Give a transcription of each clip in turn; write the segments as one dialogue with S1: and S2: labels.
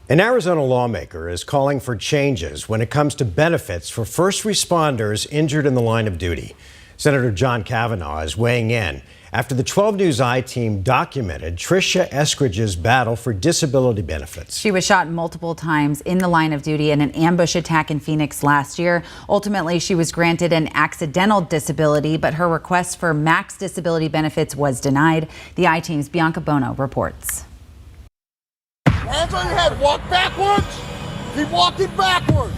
S1: An Arizona lawmaker is calling for changes when it comes to benefits for first responders injured in the line of duty. Senator John Kavanaugh is weighing in after the 12 News I-team documented Tricia Eskridge's battle for disability benefits.
S2: She was shot multiple times in the line of duty in an ambush attack in Phoenix last year. Ultimately, she was granted an accidental disability, but her request for max disability benefits was denied. The I-team's Bianca Bono reports.
S3: Hands on your head, walk backwards, keep walking backwards.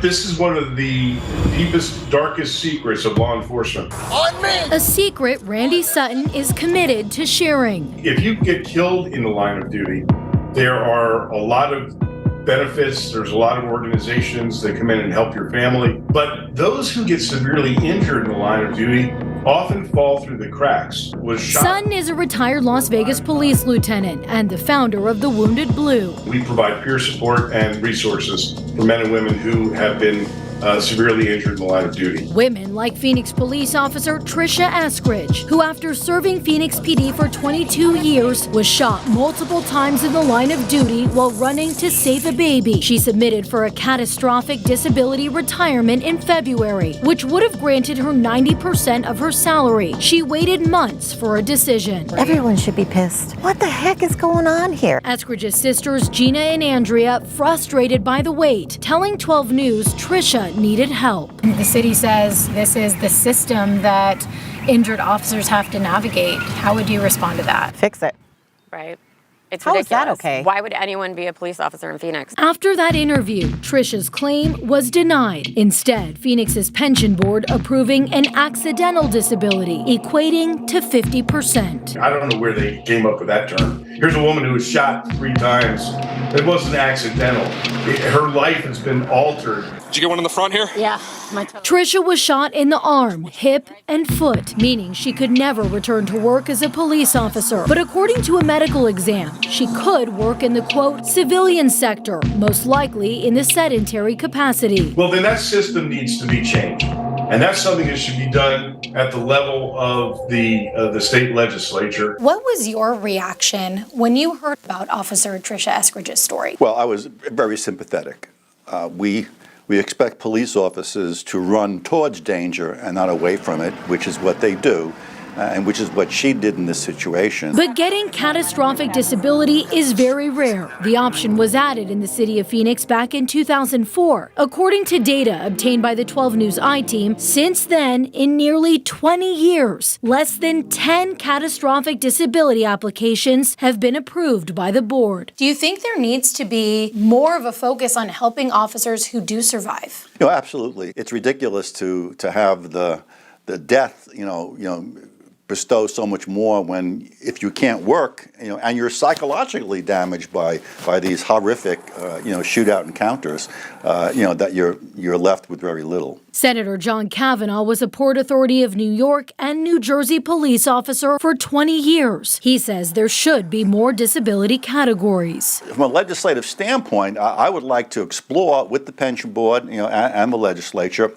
S4: This is one of the deepest, darkest secrets of law enforcement.
S3: On me!
S5: A secret Randy Sutton is committed to sharing.
S4: If you get killed in the line of duty, there are a lot of benefits, there's a lot of organizations that come in and help your family, but those who get severely injured in the line of duty often fall through the cracks.
S5: Sutton is a retired Las Vegas police lieutenant and the founder of the Wounded Blue.
S4: We provide peer support and resources for men and women who have been severely injured in the line of duty.
S5: Women like Phoenix police officer Tricia Eskridge, who after serving Phoenix PD for 22 years, was shot multiple times in the line of duty while running to save a baby. She submitted for a catastrophic disability retirement in February, which would have granted her 90% of her salary. She waited months for a decision.
S6: Everyone should be pissed. What the heck is going on here?
S5: Eskridge's sisters Gina and Andrea, frustrated by the wait, telling 12 News Tricia needed help.
S7: The city says this is the system that injured officers have to navigate. How would you respond to that?
S6: Fix it.
S8: Right. It's
S6: How
S8: ridiculous.
S6: is that okay?
S8: Why would anyone be a police officer in Phoenix?
S5: After that interview, Tricia's claim was denied. Instead, Phoenix's pension board approving an accidental disability, equating to 50%.
S4: I don't know where they came up with that term. Here's a woman who was shot 3 times. It wasn't accidental. Her life has been altered.
S9: Did you get one in the front here?
S7: Yeah, my toe.
S5: Tricia was shot in the arm, hip, and foot, meaning she could never return to work as a police officer. But according to a medical exam, she could work in the, quote, civilian sector, most likely in the sedentary capacity.
S4: Well, then that system needs to be changed. And that's something that should be done at the level of the state legislature.
S7: What was your reaction when you heard about Officer Tricia Eskridge's story?
S10: Well, I was very sympathetic. We expect police officers to run towards danger and not away from it, which is what they do. And which is what she did in this situation.
S5: But getting catastrophic disability is very rare. The option was added in the city of Phoenix back in 2004. According to data obtained by the 12 News I-team, since then, in nearly 20 years, less than 10 catastrophic disability applications have been approved by the board.
S7: Do you think there needs to be more of a focus on helping officers who do survive?
S10: You know, absolutely. It's ridiculous to have the death, bestow so much more when if you can't work, and you're psychologically damaged by these horrific, shootout encounters, that you're left with very little.
S5: Senator John Kavanaugh was a Port Authority of New York and New Jersey police officer for 20 years. He says there should be more disability categories.
S10: From a legislative standpoint, I would like to explore with the pension board, and the legislature,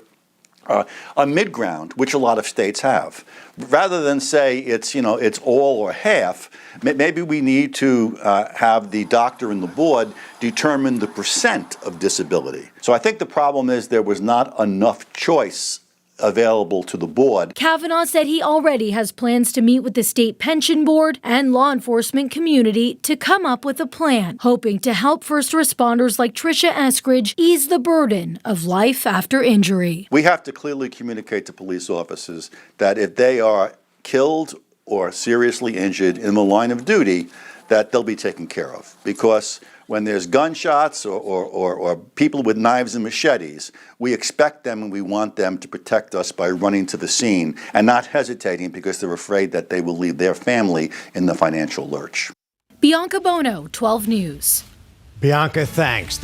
S10: a mid-ground, which a lot of states have. Rather than say it's all or half, maybe we need to have the doctor and the board determine the percent of disability. So I think the problem is there was not enough choice available to the board.
S5: Kavanaugh said he already has plans to meet with the state pension board and law enforcement community to come up with a plan, hoping to help first responders like Tricia Eskridge ease the burden of life after injury.
S10: We have to clearly communicate to police officers that if they are killed or seriously injured in the line of duty, that they'll be taken care of. Because when there's gunshots or people with knives and machetes, we expect them and we want them to protect us by running to the scene and not hesitating because they're afraid that they will leave their family in the financial lurch.
S5: Bianca Bono, 12 News.
S1: Bianca, thanks.